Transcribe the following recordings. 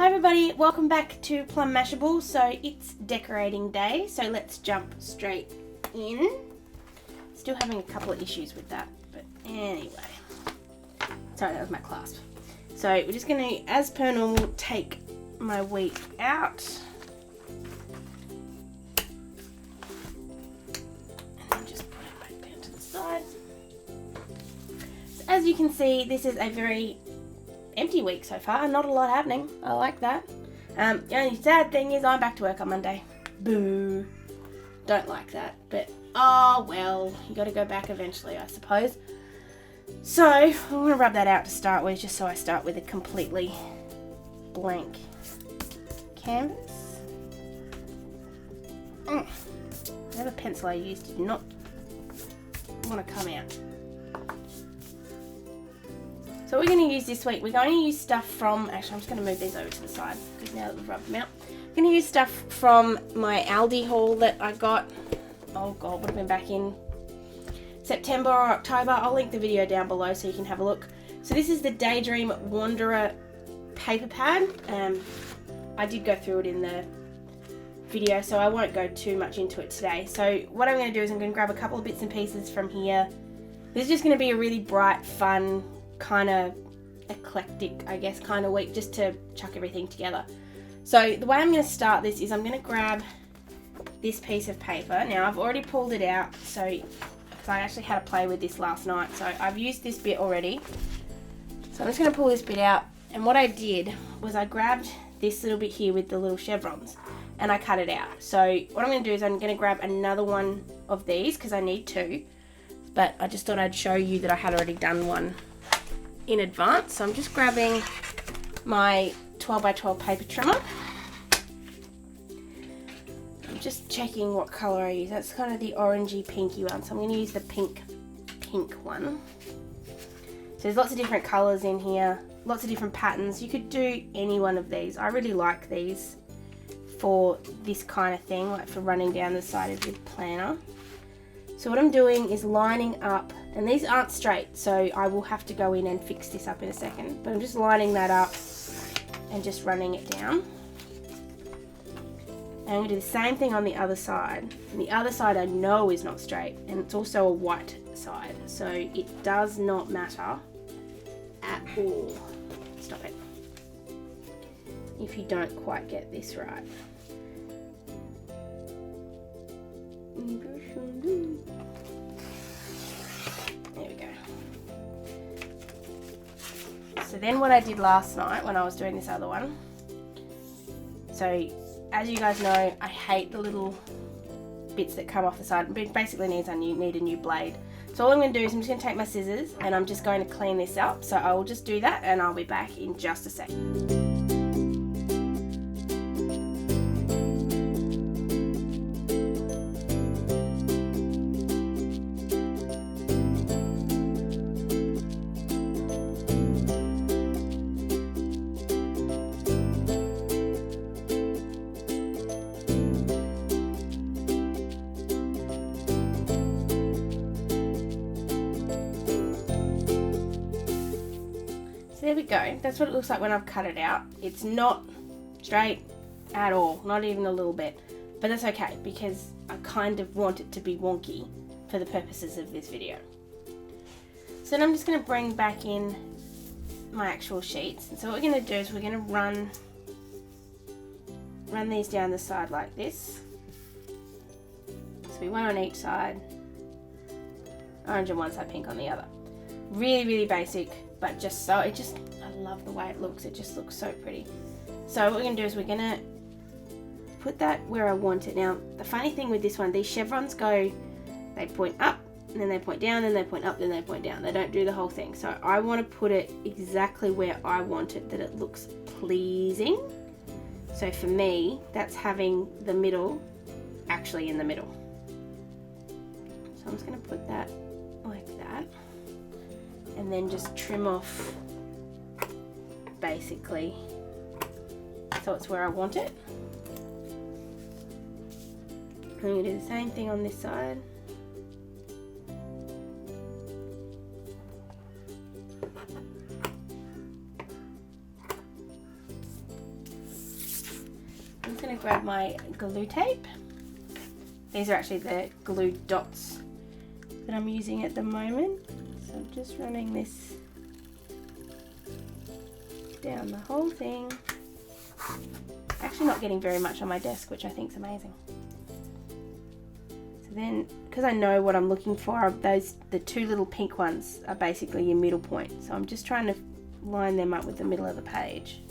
Hi everybody, welcome back to Plum Mashable. So it's decorating day, so let's jump straight in. Still having a couple of issues with that, but anyway. Sorry, that was my clasp. So we're just going to, as per normal, take my wheat out. And then just put it back down to the side. So as you can see, this is a very empty week so far. Not a lot happening. I like that. The only sad thing is I'm back to work on Monday. Boo. Don't like that. But, oh well. You got to go back eventually, I suppose. So, I'm going to rub that out to start with, just so I start with a completely blank canvas. Whatever pencil I used did not want to come out. So what we're going to use this week, we're going to use stuff from, actually I'm just going to move these over to the side, because now that we've rubbed them out. I'm going to use stuff from my Aldi haul that I got, oh god, would have been back in September or October. I'll link the video down below so you can have a look. So this is the Daydream Wanderer Paper Pad. I did go through it in the video, so I won't go too much into it today. So what I'm going to do is I'm going to grab a couple of bits and pieces from here. This is just going to be a really bright, fun, kind of eclectic, I guess, kind of week, just to chuck everything together. So the way I'm going to start this is I'm going to grab this piece of paper. Now I've already pulled it out, so because I actually had to play with this last night, so I've used this bit already. So I'm just going to pull this bit out, and what I did was I grabbed this little bit here with the little chevrons and I cut it out. So what I'm going to do is I'm going to grab another one of these because I need two, but I just thought I'd show you that I had already done one in advance. So I'm just grabbing my 12 by 12 paper trimmer. I'm just checking what color I use. That's kind of the orangey pinky one, so I'm going to use the pink one. So there's lots of different colors in here, lots of different patterns. You could do any one of these. I really like these for this kind of thing, like for running down the side of your planner. So what I'm doing is lining up, and these aren't straight, so I will have to go in and fix this up in a second, but I'm just lining that up and just running it down. And I'm going to do the same thing on the other side. And the other side I know is not straight, and it's also a white side, so it does not matter at all. Stop it. If you don't quite get this right. There we go. So then what I did last night when I was doing this other one, so as you guys know, I hate the little bits that come off the side. It basically means I need a new blade. So all I'm going to do is I'm just going to take my scissors and I'm just going to clean this up. So I will just do that and I'll be back in just a sec. There we go. That's what it looks like when I've cut it out. It's not straight at all, not even a little bit, but that's okay because I kind of want it to be wonky for the purposes of this video. So then I'm just going to bring back in my actual sheets. And so what we're going to do is we're going to run these down the side like this. So we one on each side, orange on one side, pink on the other. Really, really basic, but just so, I love the way it looks. It just looks so pretty. So what we're going to do is we're going to put that where I want it. Now, the funny thing with this one, these chevrons go, they point up, and then they point down, then they point up, then they point down. They don't do the whole thing. So I want to put it exactly where I want it, that it looks pleasing. So for me, that's having the middle actually in the middle. So I'm just going to put that like that. And then just trim off basically so it's where I want it. I'm going to do the same thing on this side. going to grab my glue tape. These are actually the glue dots that I'm using at the moment. So I'm just running this down the whole thing. Actually not getting very much on my desk, which I think is amazing. So then, because I know what I'm looking for, the two little pink ones are basically your middle point. So I'm just trying to line them up with the middle of the page.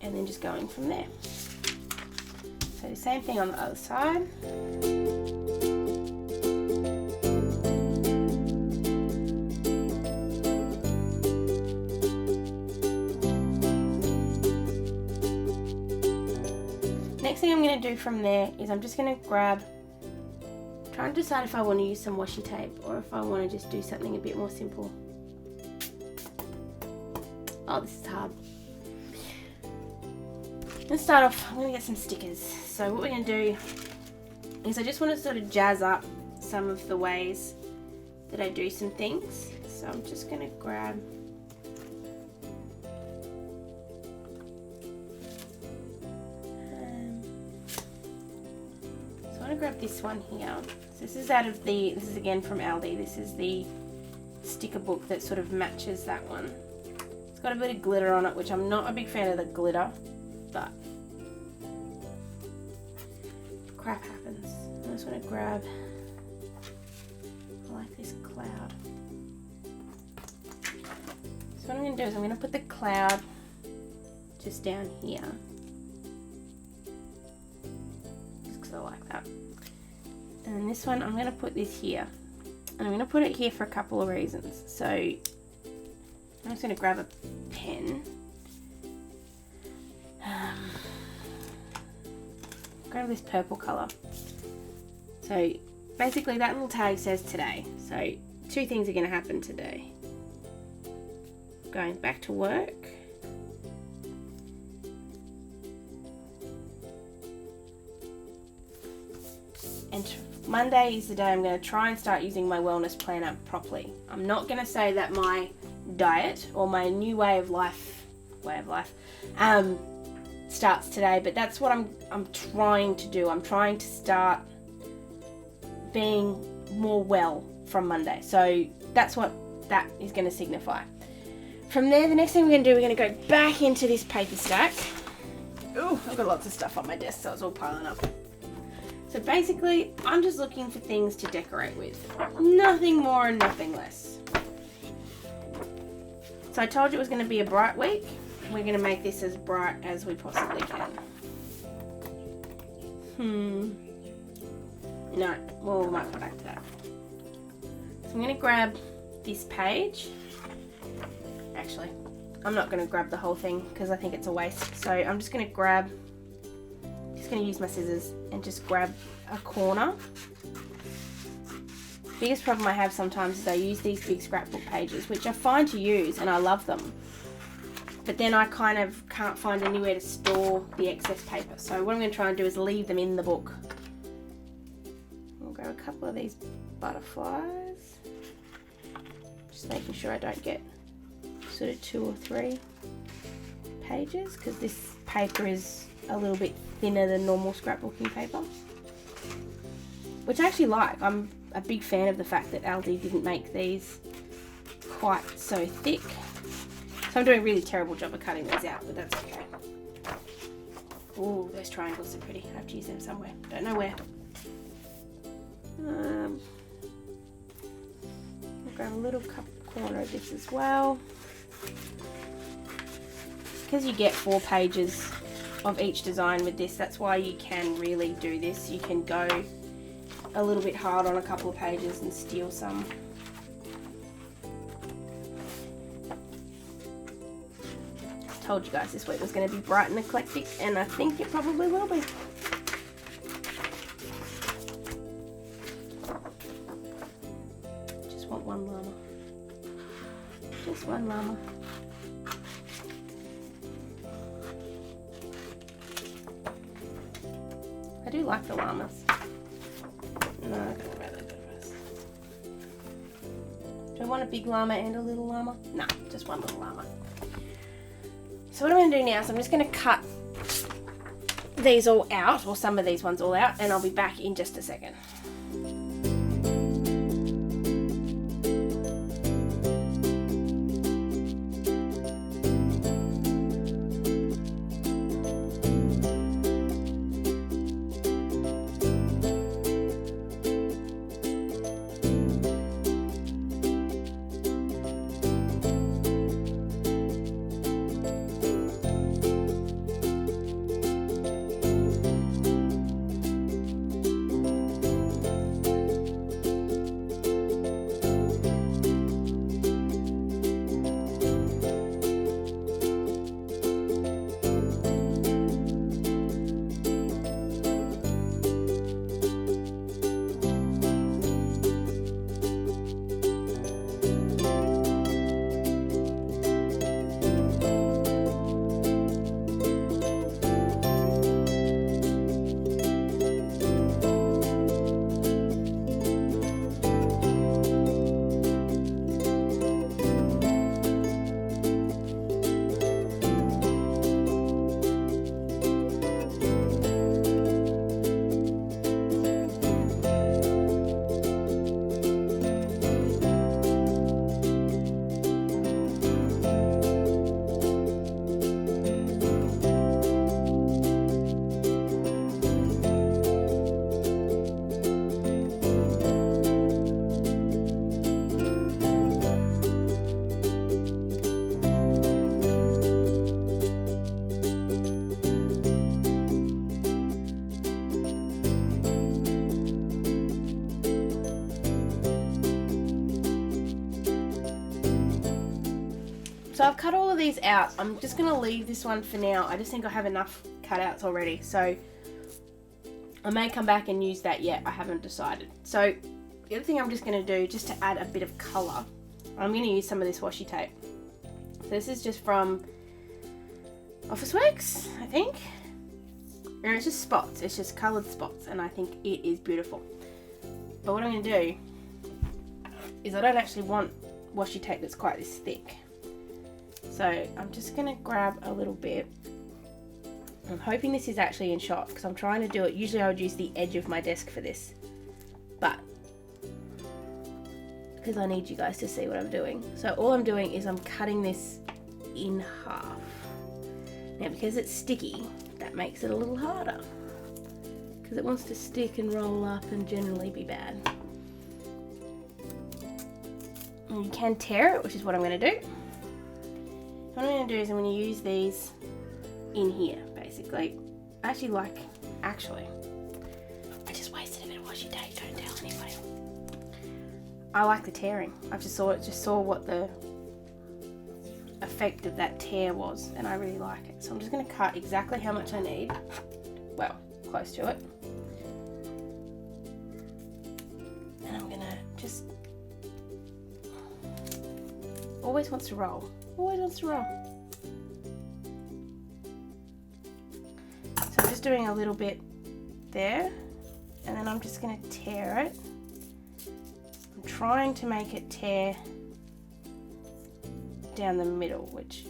And then just going from there. So the same thing on the other side. Next thing I'm going to do from there is I'm just going to grab, trying to decide if I want to use some washi tape or if I want to just do something a bit more simple. Oh, this is hard. Let's start off, I'm going to get some stickers. So what we're going to do is I just want to sort of jazz up some of the ways that I do some things. So I'm just going to grab grab this one here. So this is this is again from Aldi. This is the sticker book that sort of matches that one. It's got a bit of glitter on it, which I'm not a big fan of the glitter, but crap happens. I just want to grab, I like this cloud. So what I'm going to do is I'm going to put the cloud just down here. Just because I like that. And then this one, I'm going to put this here. And I'm going to put it here for a couple of reasons. So I'm just going to grab a pen. Grab this purple colour. So basically that little tag says today. So two things are going to happen today. Going back to work. And Monday is the day I'm going to try and start using my wellness planner properly. I'm not going to say that my diet or my new way of life starts today, but that's what I'm trying to do. I'm trying to start being more well from Monday. So that's what that is going to signify. From there, the next thing we're going to do, we're going to go back into this paper stack. Ooh, I've got lots of stuff on my desk, so it's all piling up. So basically, I'm just looking for things to decorate with. Nothing more and nothing less. So I told you it was going to be a bright week. We're going to make this as bright as we possibly can. No, well, we might come back to that. So I'm going to grab this page. Actually, I'm not going to grab the whole thing because I think it's a waste. So I'm just going to use my scissors and just grab a corner. Biggest problem I have sometimes is I use these big scrapbook pages, which are fine to use and I love them. But then I kind of can't find anywhere to store the excess paper. So what I'm going to try and do is leave them in the book. I'll grab a couple of these butterflies. Just making sure I don't get sort of 2 or 3 pages because this paper is a little bit thinner than normal scrapbooking paper, which I actually like. I'm a big fan of the fact that Aldi didn't make these quite so thick. So I'm doing a really terrible job of cutting these out, but that's okay. Ooh, those triangles are pretty. I have to use them somewhere. Don't know where. I'll grab a little corner of this as well. Because you get 4 pages of each design with this, that's why you can really do this. You can go a little bit hard on a couple of pages and steal some. Told you guys this week was going to be bright and eclectic, and I think it probably will be. Just want one llama. Just one llama. I do like the llamas. No, I don't know about those butterflies. Do I want a big llama and a little llama? No, just one little llama. So what I'm going to do now is I'm just going to cut these all out, or some of these ones all out, and I'll be back in just a second. So I've cut all of these out. I'm just going to leave this one for now. I just think I have enough cutouts already. So I may come back and use that yet. I haven't decided. So the other thing I'm just going to do, just to add a bit of colour, I'm going to use some of this washi tape. So this is just from Officeworks, I think. And it's just spots. It's just coloured spots. And I think it is beautiful. But what I'm going to do is I don't actually want washi tape that's quite this thick. So I'm just going to grab a little bit. I'm hoping this is actually in shot because I'm trying to do it. Usually I would use the edge of my desk for this. But because I need you guys to see what I'm doing. So all I'm doing is I'm cutting this in half. Now because it's sticky, that makes it a little harder. Because it wants to stick and roll up and generally be bad. And you can tear it, which is what I'm going to do. What I'm going to do is I'm going to use these in here, basically. I just wasted a bit of washi tape, don't tell anybody. I like the tearing. I just saw what the effect of that tear was, and I really like it. So I'm just going to cut exactly how much I need. Well, close to it. And I'm going to just... Always wants to roll. Always wants to roll. So I'm just doing a little bit there, and then I'm just going to tear it. I'm trying to make it tear down the middle, which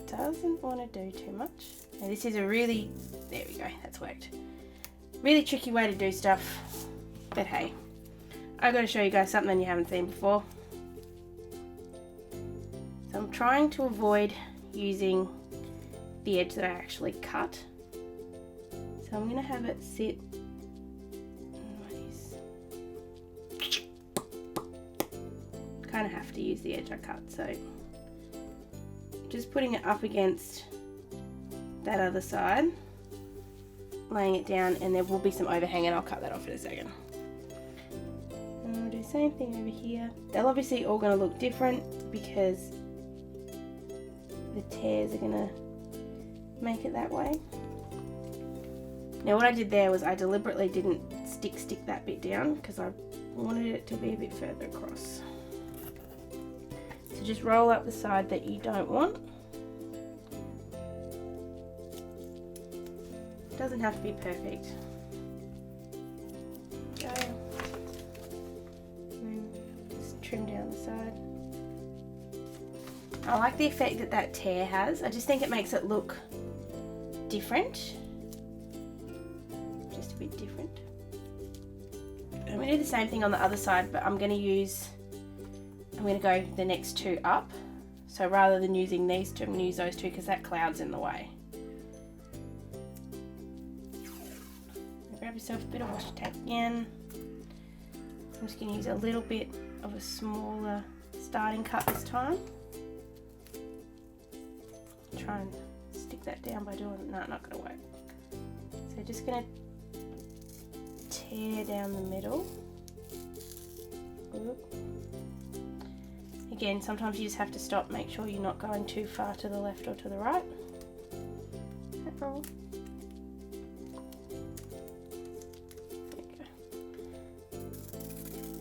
doesn't want to do too much. Now this is a really, there we go, that's worked. Really tricky way to do stuff, but hey, I've got to show you guys something you haven't seen before. So I'm trying to avoid using the edge that I actually cut. So I'm going to have it sit. Kind of have to use the edge I cut, so just putting it up against that other side, laying it down, and there will be some overhang, and I'll cut that off in a second. And I'll do the same thing over here. They're obviously all going to look different because the tears are going to make it that way. Now what I did there was I deliberately didn't stick that bit down because I wanted it to be a bit further across. So just roll up the side that you don't want. It doesn't have to be perfect. Go. And just trim down the side. I like the effect that that tear has. I just think it makes it look different. Just a bit different. I'm going to do the same thing on the other side, but I'm going to go the next two up. So rather than using these two, I'm going to use those two because that cloud's in the way. Grab yourself a bit of washi tape again. I'm just going to use a little bit of a smaller starting cut this time. Try and stick that down by doing it. No, not going to work. So just going to tear down the middle. Oop. Again, sometimes you just have to stop, make sure you're not going too far to the left or to the right.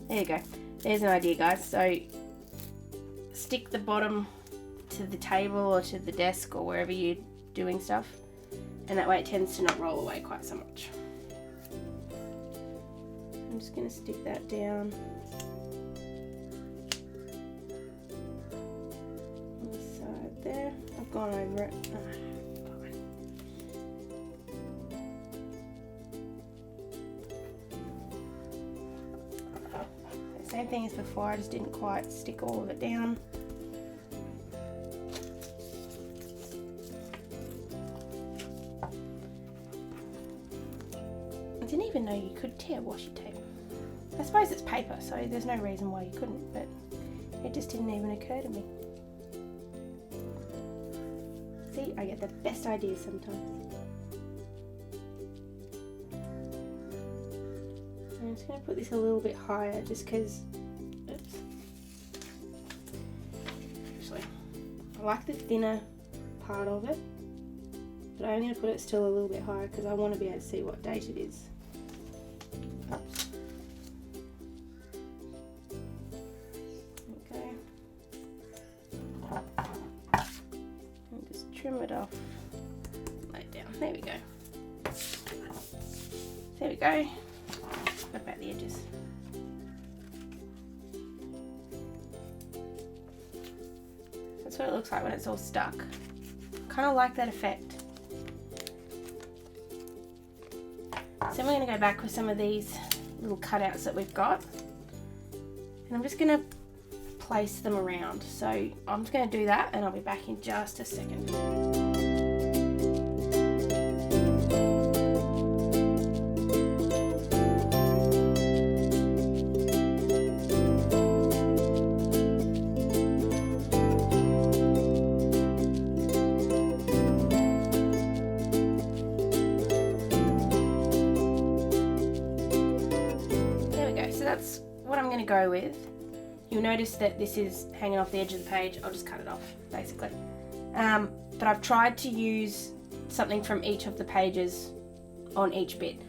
There you go. There's an idea, guys. So stick the bottom to the table or to the desk or wherever you're doing stuff, and that way it tends to not roll away quite so much. I'm just going to stick that down on the side there. I've gone over it. Same thing as before, I just didn't quite stick all of it down. I didn't even know you could tear washi tape. I suppose it's paper, so there's no reason why you couldn't, but it just didn't even occur to me. See, I get the best ideas sometimes. I'm just going to put this a little bit higher just because, oops. Actually, I like the thinner part of it, but I'm going to put it still a little bit higher because I want to be able to see what date it is. Oops. Okay. And just trim it off. Lay it down. There we go. There we go. What about the edges? That's what it looks like when it's all stuck. Kind of like that effect. So we're going to go back with some of these little cutouts that we've got, and I'm just going to place them around. So I'm just going to do that, and I'll be back in just a second. That's what I'm going to go with. You'll notice that this is hanging off the edge of the page. I'll just cut it off, basically. But I've tried to use something from each of the pages on each bit.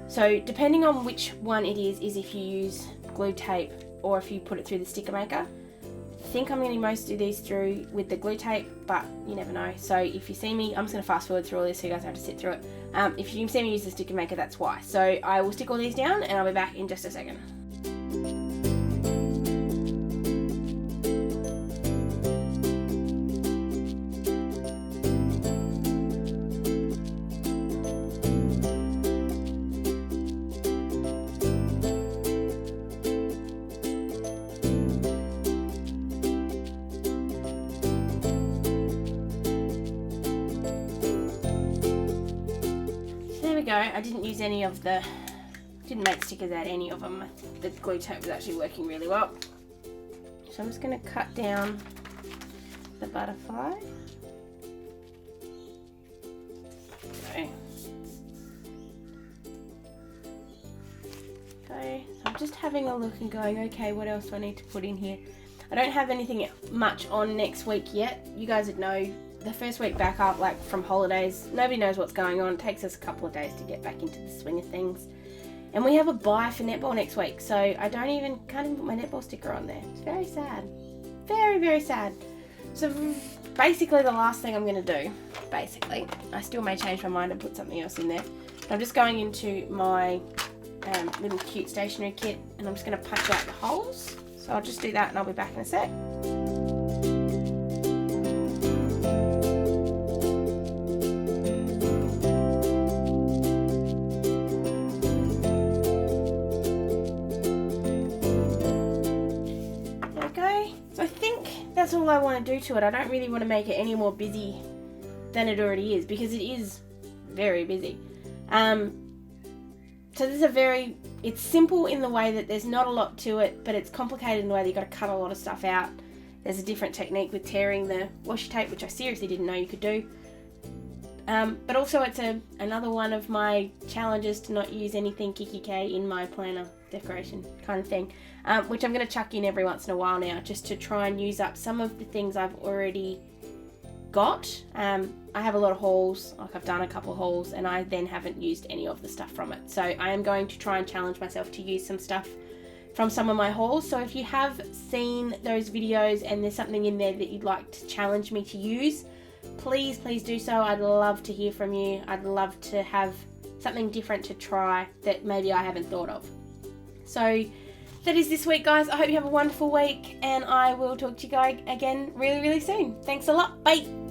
So depending on which one it is if you use glue tape or if you put it through the sticker maker. I think I'm going to mostly do these through with the glue tape, but you never know. So if you see me, I'm just going to fast forward through all this so you guys have to sit through it. If you see me use the sticker maker, that's why. So I will stick all these down and I'll be back in just a second. I didn't use any of the, didn't make stickers out any of them. The glue tape was actually working really well. So I'm just going to cut down the butterfly. Okay. So I'm just having a look and going, okay, what else do I need to put in here? I don't have anything much on next week yet. You guys would know the first week back up, like from holidays, nobody knows what's going on. It takes us a couple of days to get back into the swing of things. And we have a buy for netball next week, so I can't even put my netball sticker on there. It's very sad. Very, very sad. So basically the last thing I'm going to do, basically, I still may change my mind and put something else in there. But I'm just going into my little cute stationery kit and I'm just going to punch out the holes. So I'll just do that and I'll be back in a sec. that go. So I think that's all I want to do to it. I don't really want to make it any more busy than it already is, because it is very busy. So this is it's simple in the way that there's not a lot to it, but it's complicated in the way that you've got to cut a lot of stuff out. There's a different technique with tearing the washi tape, which I seriously didn't know you could do. But also it's another one of my challenges to not use anything kikki.k in my planner decoration kind of thing, which I'm going to chuck in every once in a while now, just to try and use up some of the things I've already got. I have a lot of hauls, like I've done a couple of hauls, and I then haven't used any of the stuff from it. So I am going to try and challenge myself to use some stuff from some of my hauls. So if you have seen those videos and there's something in there that you'd like to challenge me to use, please do so. I'd love to hear from you. I'd love to have something different to try that maybe I haven't thought of. So that is this week, guys. I hope you have a wonderful week, and I will talk to you guys again really soon. Thanks a lot. Bye.